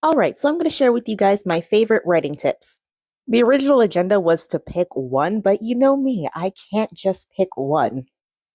All right, so I'm going to share with you guys my favorite writing tips. The original agenda was to pick one, but you know me, I can't just pick one.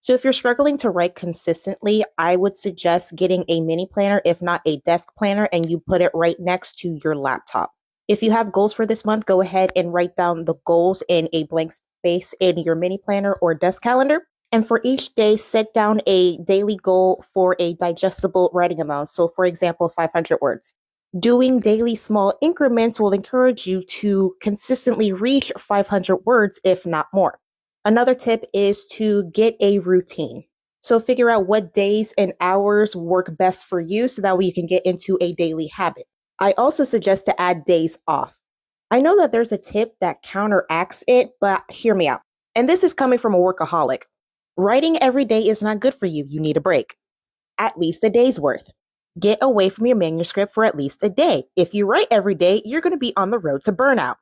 So if you're struggling to write consistently, I would suggest getting a mini planner, if not a desk planner, and you put it right next to your laptop. If you have goals for this month, go ahead and write down the goals in a blank space in your mini planner or desk calendar. And for each day, set down a daily goal for a digestible writing amount. So, for example, 500 words. Doing daily small increments will encourage you to consistently reach 500 words, if not more. Another tip is to get a routine. So figure out what days and hours work best for you so that way you can get into a daily habit. I also suggest to add days off. I know that there's a tip that counteracts it, but hear me out. And this is coming from a workaholic. Writing every day is not good for you. You need a break, at least a day's worth. Get away from your manuscript for at least a day. If you write every day, you're going to be on the road to burnout.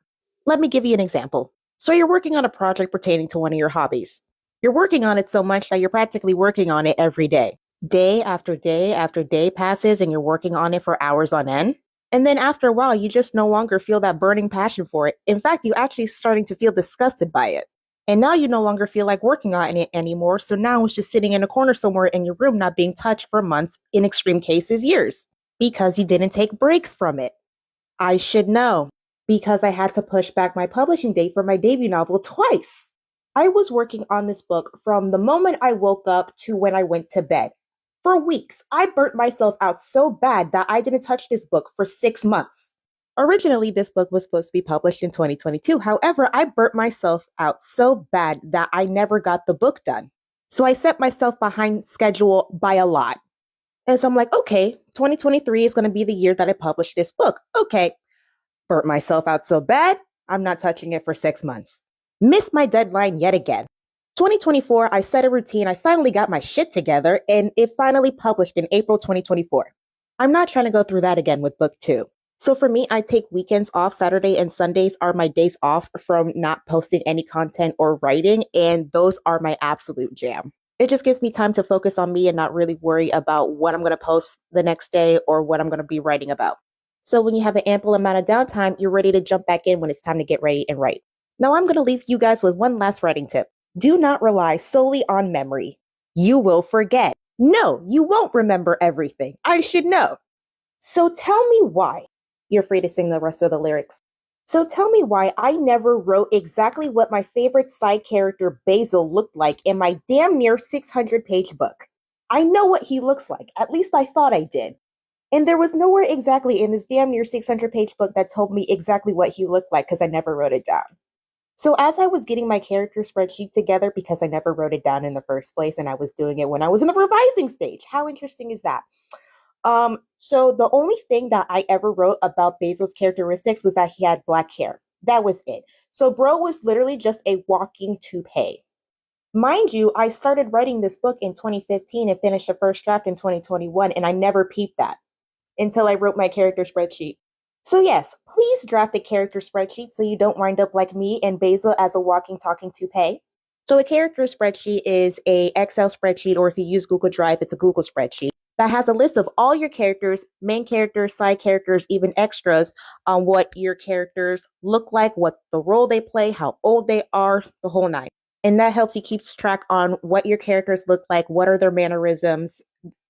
Let me give you an example. So you're working on a project pertaining to one of your hobbies. You're working on it so much that you're practically working on it every day. Day after day after day passes and you're working on it for hours on end. And then after a while, you just no longer feel that burning passion for it. In fact, you actually starting to feel disgusted by it. And now you no longer feel like working on it anymore. So now it's just sitting in a corner somewhere in your room, not being touched for months, in extreme cases, years, because you didn't take breaks from it. I should know, because I had to push back my publishing date for my debut novel twice. I was working on this book from the moment I woke up to when I went to bed. For weeks, I burnt myself out so bad that I didn't touch this book for 6 months. Originally, this book was supposed to be published in 2022. However, I burnt myself out so bad that I never got the book done. So I set myself behind schedule by a lot. And so I'm like, okay, 2023 is going to be the year that I publish this book. Okay, burnt myself out so bad, I'm not touching it for 6 months. Missed my deadline yet again. 2024, I set a routine. I finally got my shit together, and it finally published in April 2024. I'm not trying to go through that again with book two. So for me, I take weekends off. Saturday and Sundays are my days off from not posting any content or writing, and those are my absolute jam. It just gives me time to focus on me and not really worry about what I'm going to post the next day or what I'm going to be writing about. So when you have an ample amount of downtime, you're ready to jump back in when it's time to get ready and write. Now I'm going to leave you guys with one last writing tip. Do not rely solely on memory. You will forget. No, you won't remember everything. I should know. So tell me why. You're free to sing the rest of the lyrics. So tell me why I never wrote exactly what my favorite side character Basil looked like in my damn near 600-page book. I know what he looks like. At least I thought I did. And there was nowhere exactly in this damn near 600-page book that told me exactly what he looked like because I never wrote it down. So as I was getting my character spreadsheet together, because I never wrote it down in the first place, and I was doing it when I was in the revising stage. How interesting is that? So the only thing that I ever wrote about Basil's characteristics was that he had black hair. That was it. So bro was literally just a walking toupee. Mind you, I started writing this book in 2015 and finished the first draft in 2021, and I never peeped that until I wrote my character spreadsheet. So yes, please draft a character spreadsheet so you don't wind up like me and Basil as a walking, talking toupee. So a character spreadsheet is a Excel spreadsheet, or if you use Google Drive, it's a Google spreadsheet that has a list of all your characters, main characters, side characters, even extras on what your characters look like, what the role they play, how old they are, the whole nine. And that helps you keep track on what your characters look like, what are their mannerisms,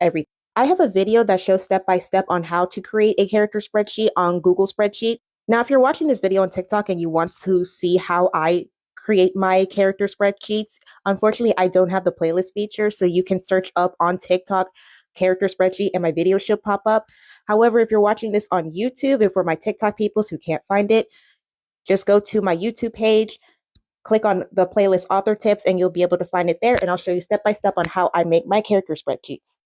everything. I have a video that shows step by step on how to create a character spreadsheet on Google Spreadsheet. Now, if you're watching this video on TikTok and you want to see how I create my character spreadsheets, unfortunately, I don't have the playlist feature, so you can search up on TikTok character spreadsheet and my video should pop up. However, if you're watching this on YouTube, and for my TikTok peoples who can't find it, just go to my YouTube page, click on the playlist author tips, and you'll be able to find it there. And I'll show you step by step on how I make my character spreadsheets.